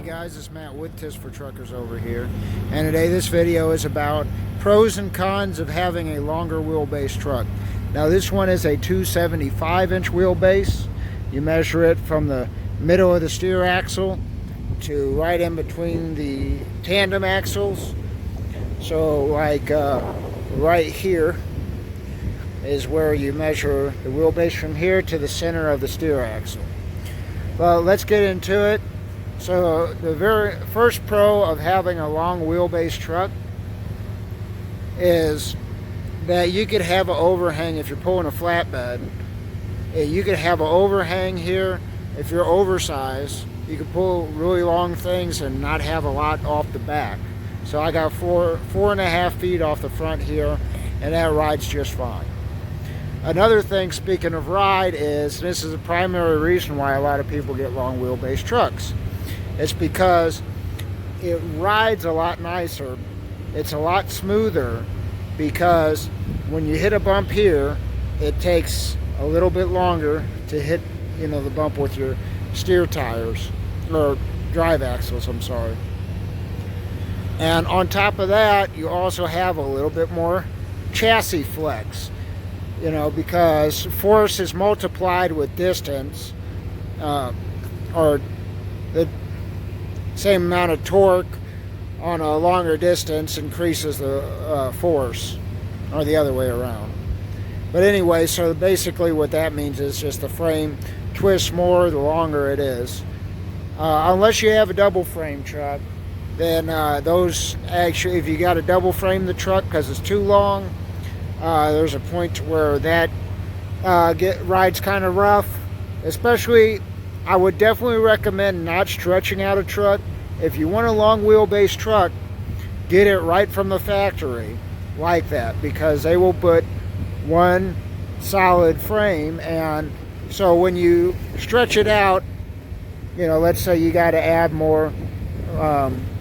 guys, it's Matt with Tips for Truckers over here, and today this video is about pros and cons of having a longer wheelbase truck. Now this one is a 275-inch wheelbase. You measure it from the middle of the steer axle to right in between the tandem axles. So like right here is where you measure the wheelbase from here to the center of the steer axle. Well, let's get into it. So the very first pro of having a long wheelbase truck is that you could have an overhang if you're pulling a flatbed. You could have an overhang here. If you're oversized, you can pull really long things and not have a lot off the back. So I got four and a half feet off the front here, and that rides just fine. Another thing, speaking of ride, is this is the primary reason why a lot of people get long wheelbase trucks. It's because it rides a lot nicer. It's a lot smoother because when you hit a bump here, it takes a little bit longer to hit, the bump with your steer tires, or drive axles, I'm sorry. And on top of that, you also have a little bit more chassis flex, because force is multiplied with distance, or the same amount of torque on a longer distance increases the force, or the other way around. But anyway, so basically what that means is just the frame twists more the longer it is. Unless you have a double frame truck, then those actually, if you got to double frame the truck because it's too long, there's a point where that rides kind of rough. Especially, I would definitely recommend not stretching out a truck. If you want a long wheelbase truck, get it right from the factory like that, because they will put one solid frame, and so when you stretch it out, let's say you got to add more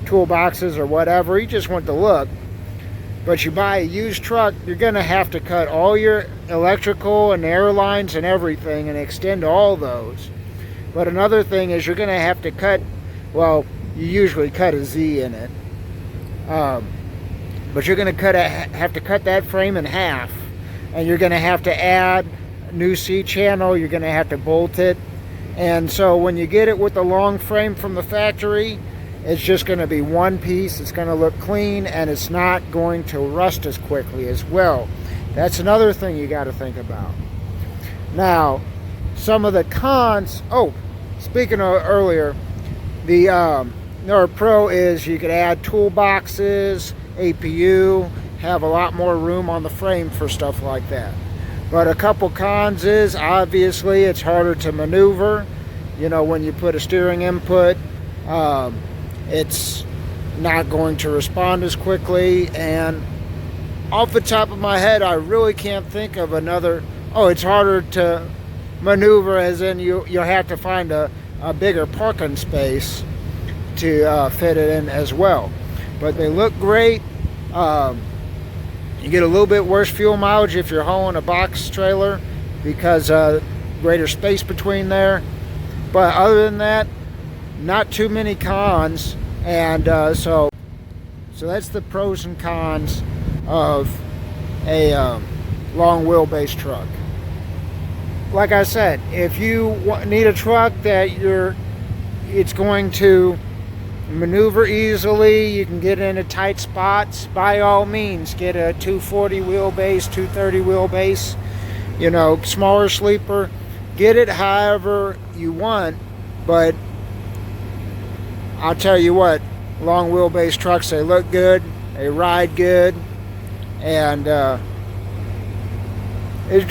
toolboxes or whatever, you just want the look, but you buy a used truck, you're going to have to cut all your electrical and air lines and everything and extend all those. But another thing is you're going to have to cut, well, you usually cut a Z in it, but you're going to have to cut that frame in half, and you're going to have to add a new C channel. You're going to have to bolt it, and so when you get it with the long frame from the factory, it's just going to be one piece. It's going to look clean, and it's not going to rust as quickly as well. That's another thing you got to think about. Now, some of the cons. Oh, speaking of earlier, another pro is you could add toolboxes, APU, have a lot more room on the frame for stuff like that. But a couple cons is, obviously, it's harder to maneuver. When you put a steering input, it's not going to respond as quickly. And off the top of my head, I really can't think of another. Oh, it's harder to maneuver, as in you'll have to find a bigger parking space to fit it in as well. But they look great. You get a little bit worse fuel mileage if you're hauling a box trailer, because greater space between there. But other than that, not too many cons. And so that's the pros and cons of a long wheelbase truck. Like I said, if you need a truck that it's going to maneuver easily, you can get into tight spots, by all means get a 240 wheelbase, 230 wheelbase, smaller sleeper, get it however you want. But I'll tell you what, long wheelbase trucks, they look good, they ride good, and it's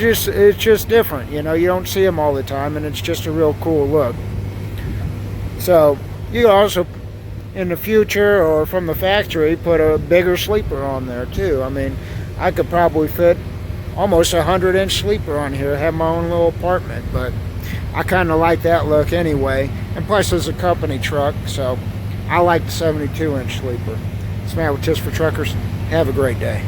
just different. You don't see them all the time, and it's just a real cool look. So you also, in the future or from the factory, put a bigger sleeper on there too. I mean, I could probably fit almost a 100-inch sleeper on here, have my own little apartment, but I kind of like that look anyway. And plus it's a company truck, so I like the 72-inch sleeper. It's Matt with Tips for Truckers. Have a great day.